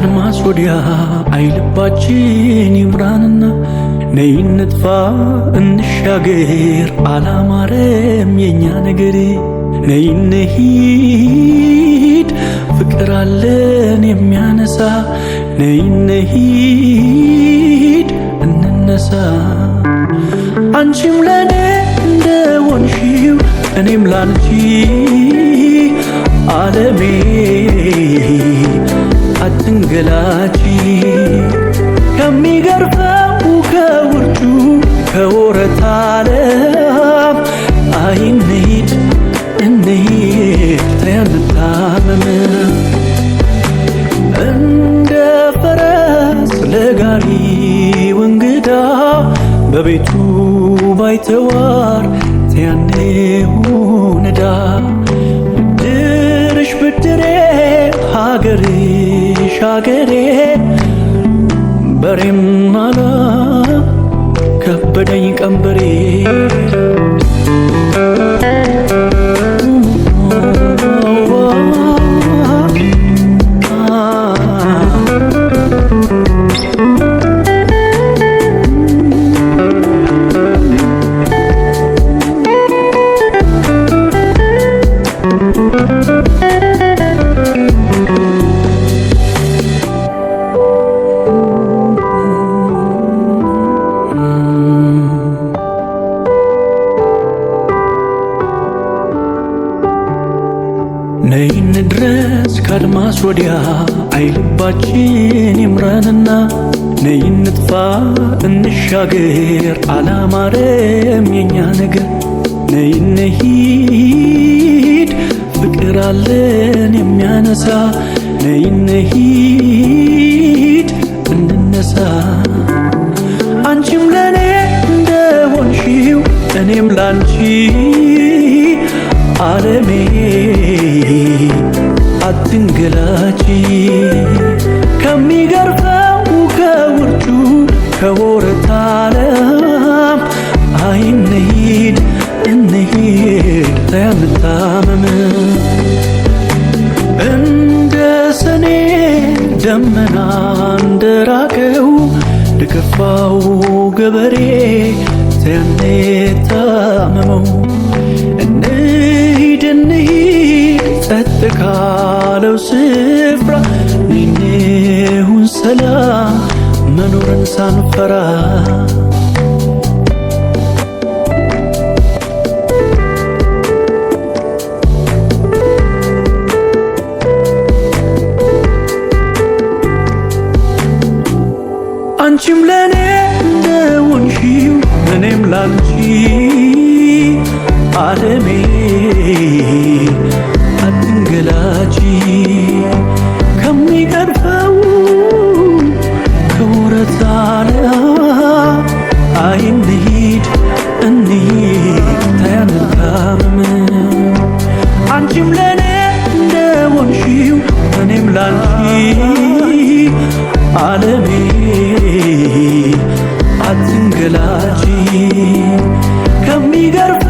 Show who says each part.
Speaker 1: ከአድማስ ወዲያ አይልባችን ይምራንና ነይ እንጥፋ እንሻገር አላማረም የኛ ነገር ነይ እንሂድ ፍቅር አለን የሚያነሳ ነይ እንሂድ እንነሳ አንቺም ለኔ እንደሆንሽው እኔም ላንቺ ዓለሜ አትንገላቺ ከሚገርፈው ከውርጩ ከወረት ዓለም አይ እንሂድ ተያንታመም እንደ ፈረስ ለጋሪው እንግዳ በቤቱ ባይተዋር ተያኔው ነዳ ብድርሽ ብድሬ ሀገርሽ ሀገሬ በሬም አላ ከበደኝ ቀንበሬ ነይ እንድረስ ከአድማስ ወዲያ አይልባችን ይምራንና ነይ እንጥፋ እንሻገር አላማረም የኛ ነገር ነይ እንሂድ ፍቅር አለን የሚያነሳ ነይ እንሂድ እንነሳ አንቺም ለኔ እንደሆንሽው እኔም ላንቺ ዓለሜ አትንገላቺ ከሚገርፈው ከውርጩ ከወረት ዓለም አይ እንሂድ ተያንታመም እንደ ሰኔ ደመና እንደራቀው ለከፋው ገበሬ ተያኔ ታመመው እንሂድ ጸጥ ካለው ስፍራ ነይሁን ሰላም መኖርን ሳንፈራ አንቺም ለኔ እንደሆንሽው እኔም ላንቺ ዓለሜ አትንገላቺ ከሚገርፈው ከወረት ዓለም አይ እንሂድ ተያንታመም አንቺም ለኔ እንደሆንሽው እኔም ላንቺ ዓለሜ አትንገላቺ ከሚገርፈው